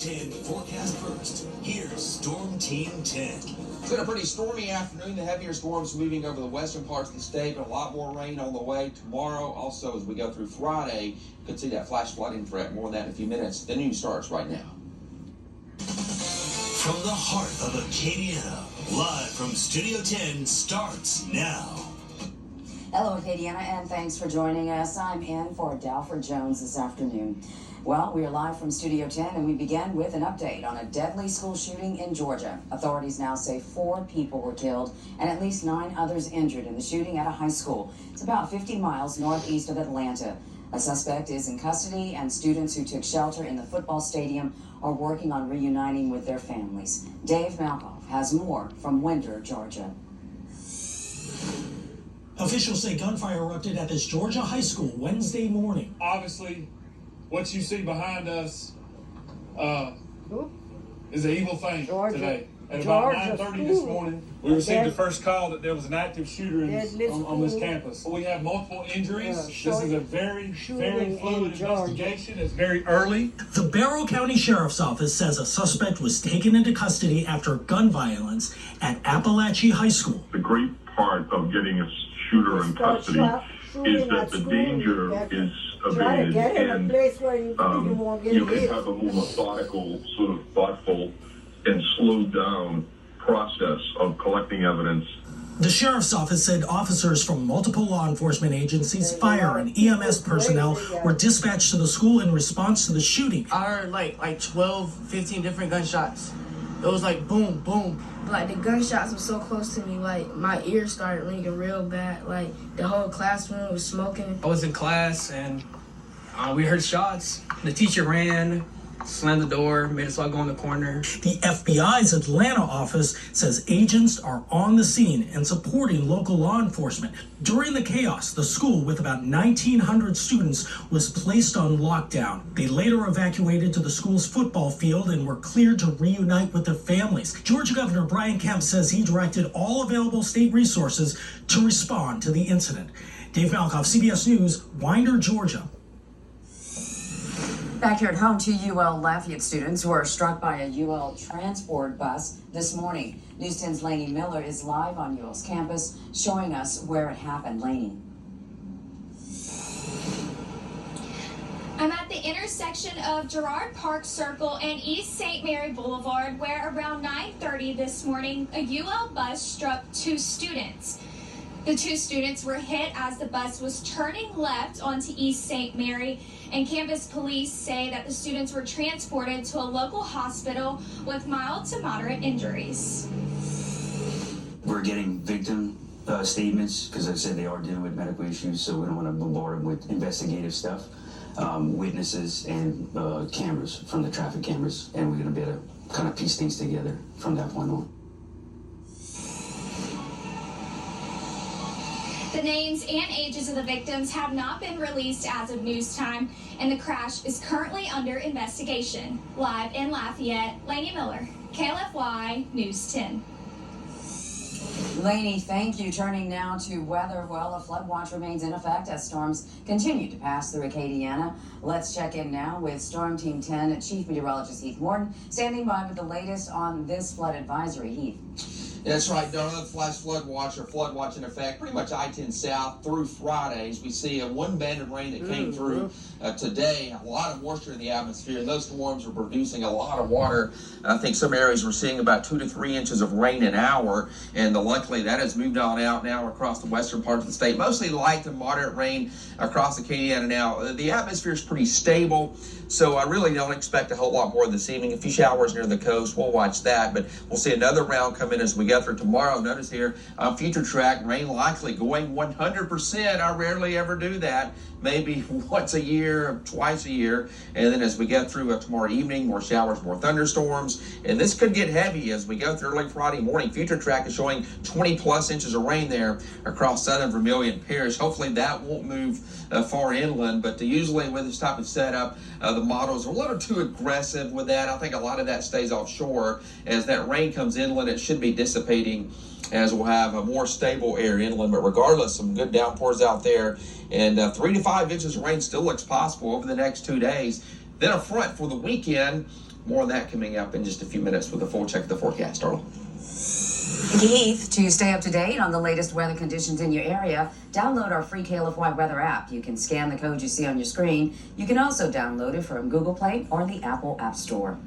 10 forecast first. Here's Storm Team 10. It's been a pretty stormy afternoon. The heavier storms moving over the western parts of the state, but a lot more rain on the way tomorrow. Also, as we go through Friday, could see that flash flooding threat. More on that in a few minutes. The news starts right now. From the heart of Acadiana, live from Studio 10 starts now. Hello, Acadiana, and thanks for joining us. I'm in for Dalford Jones this afternoon. Well, we are live from Studio 10, and we begin with an update on a deadly school shooting in Georgia. Authorities now say 4 people were killed and at least 9 others injured in the shooting at a high school. It's about 50 miles northeast of Atlanta. A suspect is in custody, and students who took shelter in the football stadium are working on reuniting with their families. Dave Malkoff has more from Winder, Georgia. Officials say gunfire erupted at this Georgia high school Wednesday morning. Obviously, what you see behind us is an evil thing today. At about 9:30 this morning, we received the first call that there was an active shooter on this campus. We have multiple injuries. This is a very fluid investigation. It's very early. The Barrow County Sheriff's Office says a suspect was taken into custody after gun violence at Appalachia High School. The great part of getting a shooter in custody is that the danger is abated, and you can have a more methodical, sort of thoughtful and slowed down process of collecting evidence. The Sheriff's Office said officers from multiple law enforcement agencies, fire and EMS personnel were dispatched to the school in response to the shooting. I heard like 12, 15 different gunshots. It was like boom, boom. Like the gunshots were so close to me, like my ears started ringing real bad. Like the whole classroom was smoking. I was in class and we heard shots. The teacher ran, slammed the door, made us all go in the corner. The FBI's Atlanta office says agents are on the scene and supporting local law enforcement. During the chaos, the school with about 1,900 students was placed on lockdown. They later evacuated to the school's football field and were cleared to reunite with their families. Georgia Governor Brian Kemp says he directed all available state resources to respond to the incident. Dave Malkoff, CBS News, Winder, Georgia. Back here at home, 2 UL Lafayette students were struck by a UL transport bus this morning. News 10's Lainey Miller is live on UL's campus, showing us where it happened. Lainey. I'm at the intersection of Girard Park Circle and East St. Mary Boulevard, where around 9:30 this morning, a UL bus struck 2 students. The 2 students were hit as the bus was turning left onto East St. Mary, and campus police say that the students were transported to a local hospital with mild to moderate injuries. We're getting victim statements because, like I said, they are dealing with medical issues, so we don't want to bombard them with investigative stuff, witnesses, and cameras from the traffic cameras, and we're going to be able to kind of piece things together from that point on. The names and ages of the victims have not been released as of news time, and the crash is currently under investigation. Live in Lafayette, Lainey Miller, KLFY News 10. Lainey, thank you. Turning now to weather. Well, a flood watch remains in effect as storms continue to pass through Acadiana. Let's check in now with Storm Team 10 Chief Meteorologist Heath Morton, standing by with the latest on this flood advisory. Heath. That's right, Donna. The flash flood watch in effect pretty much I-10 south through Fridays. We see one band of rain that came through today. A lot of moisture in the atmosphere, and those storms are producing a lot of water. I think some areas we're seeing about 2 to 3 inches of rain an hour, and luckily that has moved on out now across the western parts of the state. Mostly light to moderate rain across Acadiana now. The atmosphere is pretty stable, so I really don't expect a whole lot more this evening. A few showers near the coast, we'll watch that, but we'll see another round come in as we go through tomorrow. Notice here on Future Track, rain likely going 100%. I rarely ever do that. Maybe once a year, twice a year. And then as we get through tomorrow evening, more showers, more thunderstorms. And this could get heavy as we go through early Friday morning. Future Track is showing 20 plus inches of rain there across southern Vermilion Parish. Hopefully that won't move far inland, but usually with this type of setup, the models are a little too aggressive with that. I think a lot of that stays offshore. As that rain comes inland, it should be dissipating as we'll have a more stable air inland. But regardless, some good downpours out there, and 3 to 5 inches of rain still looks possible over the next 2 days. Then a front for the weekend More on that coming up in just a few minutes with a full check of the forecast. Earl. Keith, to stay up to date on the latest weather conditions in your area, download our free KLFY weather app. You can scan the code you see on your screen. You can also download it from Google Play or the Apple App Store.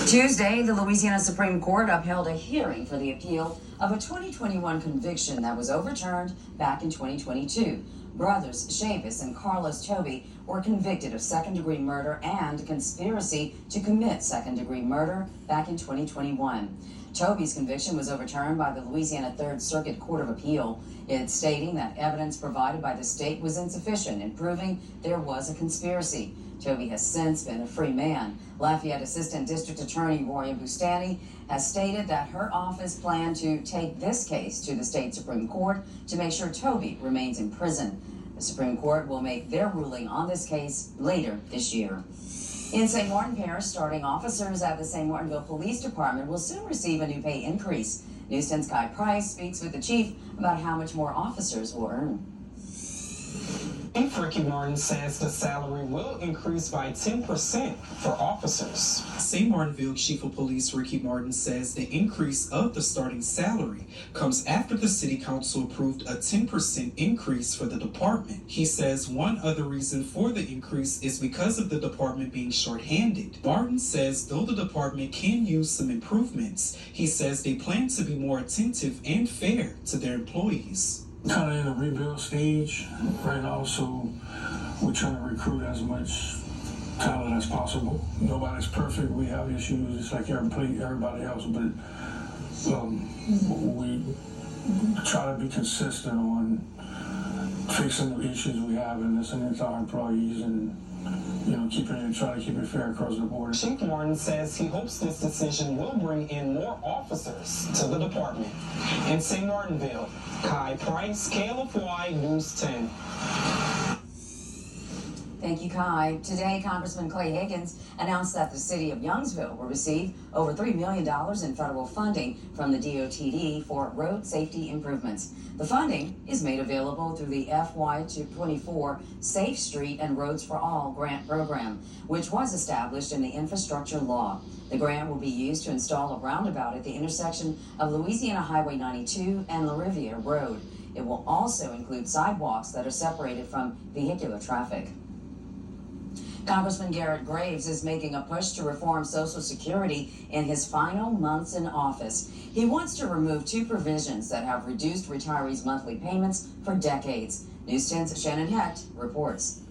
Tuesday, the Louisiana Supreme Court upheld a hearing for the appeal of a 2021 conviction that was overturned back in 2022. Brothers Chavis and Carlos Toby were convicted of second-degree murder and conspiracy to commit second-degree murder back in 2021. Toby's conviction was overturned by the Louisiana Third Circuit Court of Appeal. It's stating that evidence provided by the state was insufficient in proving there was a conspiracy. Toby has since been a free man. Lafayette Assistant District Attorney Roya Bustani has stated that her office planned to take this case to the state Supreme Court to make sure Toby remains in prison. The Supreme Court will make their ruling on this case later this year. In St. Martin Parish, starting officers at the St. Martinville Police Department will soon receive a new pay increase. News 10's Kai Price speaks with the chief about how much more officers will earn. Chief Ricky Martin says the salary will increase by 10% for officers. St. Martinville Chief of Police Ricky Martin says the increase of the starting salary comes after the City Council approved a 10% increase for the department. He says one other reason for the increase is because of the department being shorthanded. Martin says though the department can use some improvements, he says they plan to be more attentive and fair to their employees. Kind of in a rebuild stage right now, so we're trying to recruit as much talent as possible. Nobody's perfect. We have issues just like everybody else, but we try to be consistent on fixing the issues we have and listening to our employees and try to keep it fair across the board. Chief Martin says he hopes this decision will bring in more officers to the department. In St. Martinville, Kai Price, KLFY News 10. Thank you, Kai. Today, Congressman Clay Higgins announced that the city of Youngsville will receive over $3 million in federal funding from the DOTD for road safety improvements. The funding is made available through the FY24 Safe Street and Roads for All grant program, which was established in the infrastructure law. The grant will be used to install a roundabout at the intersection of Louisiana Highway 92 and La Riviere Road. It will also include sidewalks that are separated from vehicular traffic. Congressman Garrett Graves is making a push to reform Social Security in his final months in office. He wants to remove two provisions that have reduced retirees' monthly payments for decades. News 10's Shannon Hecht reports.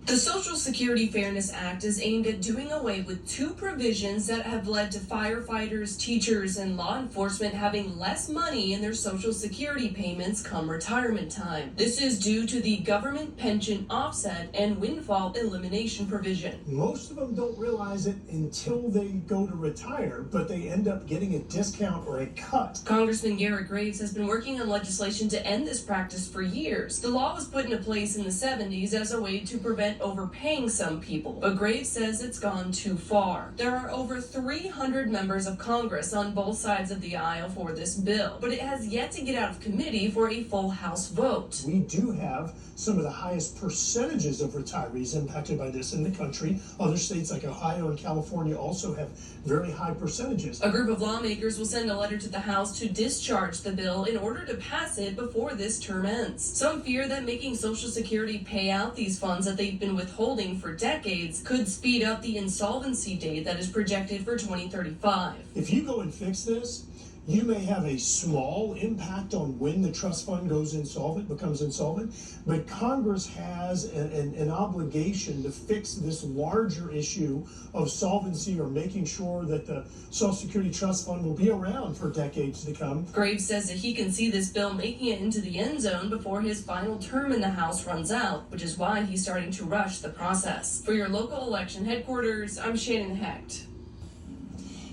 The Social Security Fairness Act is aimed at doing away with two provisions that have led to firefighters, teachers, and law enforcement having less money in their Social Security payments come retirement time. This is due to the government pension offset and windfall elimination provision. Most of them don't realize it until they go to retire, but they end up getting a discount or a cut. Congressman Garrett Graves has been working on legislation to end this practice for years. The law was put into place in the 70s as a way to prevent overpaying some people, but Graves says it's gone too far. There are over 300 members of Congress on both sides of the aisle for this bill, but it has yet to get out of committee for a full House vote. We do have some of the highest percentages of retirees impacted by this in the country. Other states like Ohio and California also have very high percentages. A group of lawmakers will send a letter to the House to discharge the bill in order to pass it before this term ends. Some fear that making Social Security pay out these funds that they've been withholding for decades could speed up the insolvency date that is projected for 2035. If you go and fix this, you may have a small impact on when the trust fund becomes insolvent, but Congress has an obligation to fix this larger issue of solvency or making sure that the Social Security Trust Fund will be around for decades to come. Graves says that he can see this bill making it into the end zone before his final term in the House runs out, which is why he's starting to rush the process. For your local election headquarters, I'm Shannon Hecht.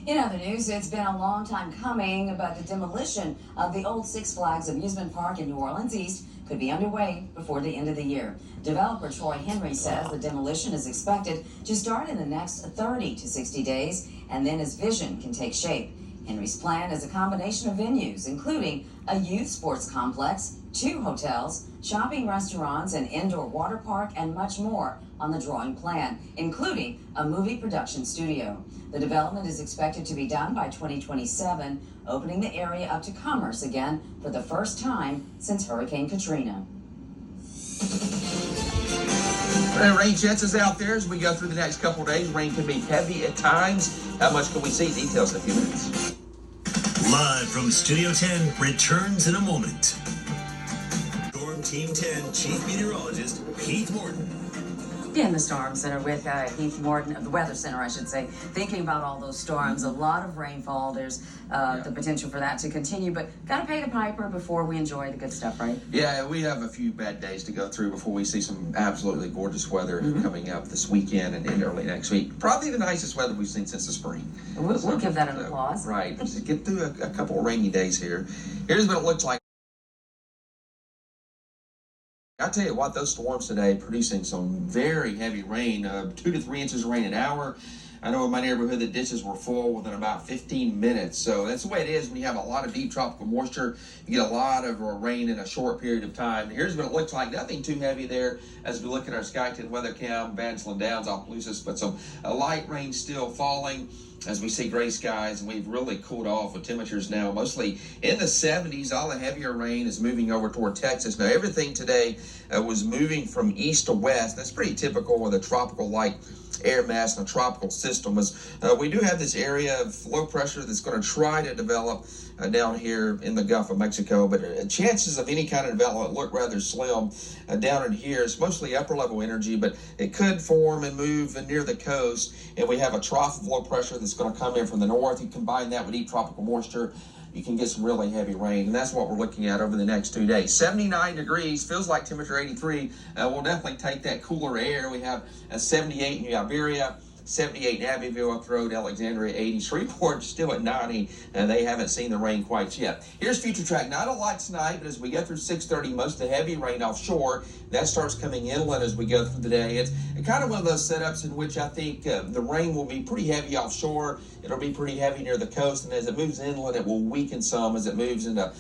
In other news, it's been a long time coming, but the demolition of the old Six Flags amusement park in New Orleans East could be underway before the end of the year. Developer Troy Henry says the demolition is expected to start in the next 30 to 60 days, and then his vision can take shape. Henry's plan is a combination of venues, including a youth sports complex, 2 hotels, shopping, restaurants, an indoor water park, and much more on the drawing plan, including a movie production studio. The development is expected to be done by 2027, opening the area up to commerce again for the first time since Hurricane Katrina. Rain chances out there as we go through the next couple of days. Rain can be heavy at times. How much can we see? Details in a few minutes. Live from Studio 10 returns in a moment. Storm Team 10 Chief Meteorologist Heath Morton. In the Storm Center with Heath Morton, of the Weather Center, I should say, thinking about all those storms, a lot of rainfall. There's the potential for that to continue, but got to pay the piper before we enjoy the good stuff, right? Yeah, we have a few bad days to go through before we see some absolutely gorgeous weather coming up this weekend and early next week. Probably the nicest weather we've seen since the spring. We'll give that an applause. Right. Just get through a couple of rainy days here. Here's what it looks like. I tell you what, those storms today producing some very heavy rain, 2 to 3 inches of rain an hour. I know in my neighborhood the ditches were full within about 15 minutes. So that's the way it is when you have a lot of deep tropical moisture. You get a lot of rain in a short period of time. Here's what it looks like. Nothing too heavy there as we look at our Skyton weather cam, Vansland Downs, Opelousas, but some light rain still falling as we see gray skies, and we've really cooled off with temperatures now mostly in the 70s. All the heavier rain is moving over toward Texas. Now everything today was moving from east to west. That's pretty typical with a tropical-like air mass and a tropical system. We do have this area of low pressure that's going to try to develop down here in the Gulf of Mexico, but chances of any kind of development look rather slim down in here. It's mostly upper level energy, but it could form and move near the coast, and we have a trough of low pressure that's going to come in from the north. You combine that with deep tropical moisture, you can get some really heavy rain, and that's what we're looking at over the next 2 days. 79 degrees, feels like temperature 83. We'll definitely take that cooler air. We have a 78 in New Iberia, 78 in Abbeville, up the road, Alexandria 80, Shreveport still at 90, and they haven't seen the rain quite yet. Here's future track. Not a lot tonight, but as we get through 6:30, most of the heavy rain offshore, that starts coming inland as we go through the day. It's kind of one of those setups in which I think the rain will be pretty heavy offshore. It'll be pretty heavy near the coast, and as it moves inland, it will weaken some as it moves into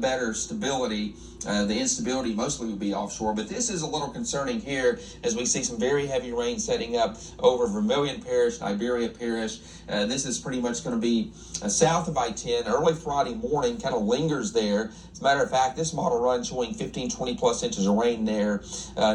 better stability. The instability mostly will be offshore, but this is a little concerning here as we see some very heavy rain setting up over Vermilion Parish, Iberia Parish. This is pretty much going to be south of I-10. Early Friday morning, kind of lingers there. As a matter of fact, this model run showing 15, 20 plus inches of rain there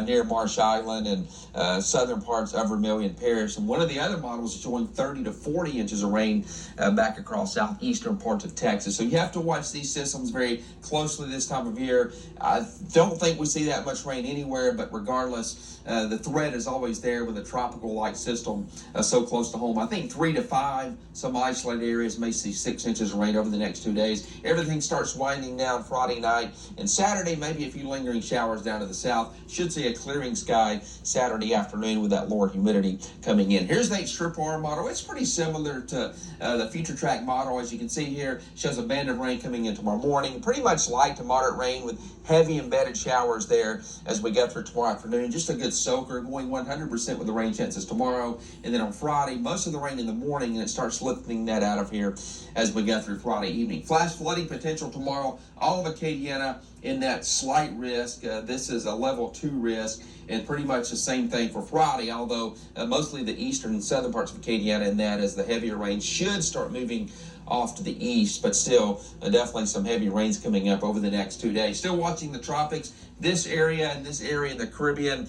near Marsh Island and southern parts of Vermilion Parish. And one of the other models is showing 30 to 40 inches of rain back across southeastern parts of Texas. So you have to watch these systems very closely this time of year. I don't think we see that much rain anywhere, but regardless, the threat is always there with a tropical-like system so close to home. I think 3 to 5, some isolated areas may see 6 inches of rain over the next 2 days. Everything starts winding down Friday night, and Saturday, maybe a few lingering showers down to the south. Should see a clearing sky Saturday afternoon with that lower humidity coming in. Here's the strip arm model. It's pretty similar to the future track model. As you can see here, shows a band of rain coming in tomorrow morning. Pretty much light to moderate rain with heavy embedded showers there as we get through tomorrow afternoon. Just a good soaker, going 100% with the rain chances tomorrow. And then on Friday, most of the rain in the morning, and it starts lifting that out of here as we get through Friday evening. Flash flooding potential tomorrow, all of Acadiana in that slight risk. This is a level 2 risk, and pretty much the same thing for Friday, although mostly the eastern and southern parts of Acadiana in that as the heavier rain should start moving off to the east, but still definitely some heavy rains coming up over the next 2 days. Still watching the tropics. This area and this area in the Caribbean,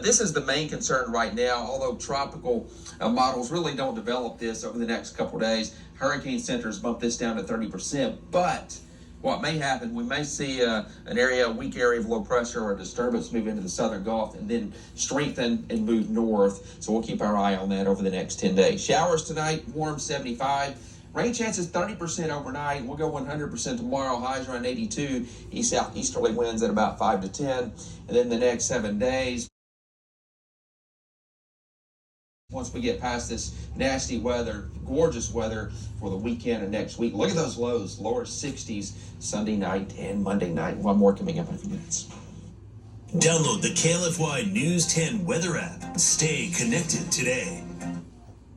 this is the main concern right now, although tropical models really don't develop this over the next couple days. Hurricane centers bump this down to 30%, but what may happen, we may see an area, a weak area of low pressure or disturbance move into the southern Gulf and then strengthen and move north. So we'll keep our eye on that over the next 10 days. Showers tonight, warm 75. Rain chances 30% overnight. We'll go 100% tomorrow. Highs around 82. East-southeasterly winds at about 5 to 10. And then the next 7 days, once we get past this nasty weather, gorgeous weather for the weekend and next week. Look at those lows, lower 60s Sunday night and Monday night. One more coming up in a few minutes. Download the KLFY News 10 weather app. Stay connected today.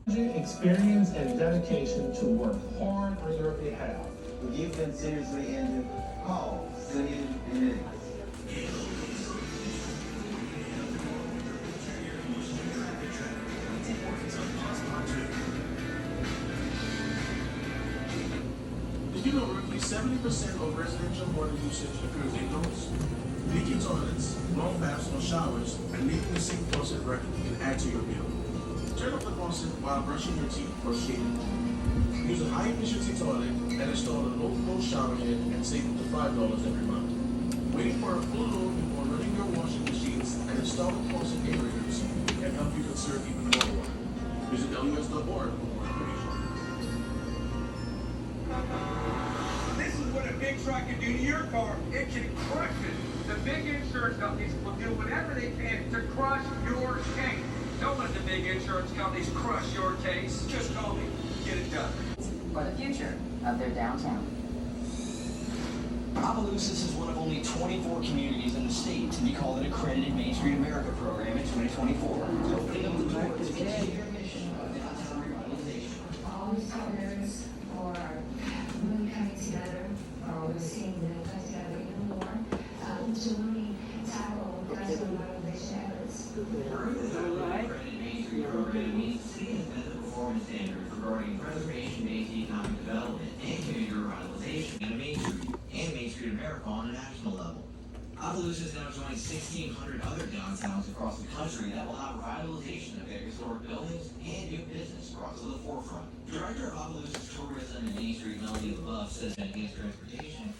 Experience and dedication to work hard on your behalf. If you've been seriously injured, call City and Did you know roughly 70% of residential water usage occurs indoors? Leaky toilets, long baths or showers, and leaving the sink faucet running can add to your bill. Turn off the faucet while brushing your teeth or shaving. Use a high-efficiency toilet and install a low-flow shower head and save up to $5 every month. Waiting for a full load before running your washing machines and installing faucet aerators can help you conserve even more water. Visit LUS.org for more information. This is what a big truck can do to your car. It can crush it. The big insurance companies will do whatever they can to crush your case. Don't let the big insurance companies crush your case. Just call me. Get it done. For the future of their downtown. Opelousas is one of only 24 communities in the state to be called an accredited Main Street America program in 2024. Opening up the door to continue your mission of downtown revitalization. All these partners are really coming together. We're seeing them come together even more to really tackle downtown revitalization efforts. Accredited Main Street program means the city has met the performance standards regarding preservation-based economic development and community revitalization in Main Street and Main Street America on a national level. Opelousas now joins 1,600 other downtowns across the country that will have revitalization of their historic buildings and new business brought to the forefront. Director of Opelousas Tourism and Main Street, Melody LaBeouf, says that enhanced transportation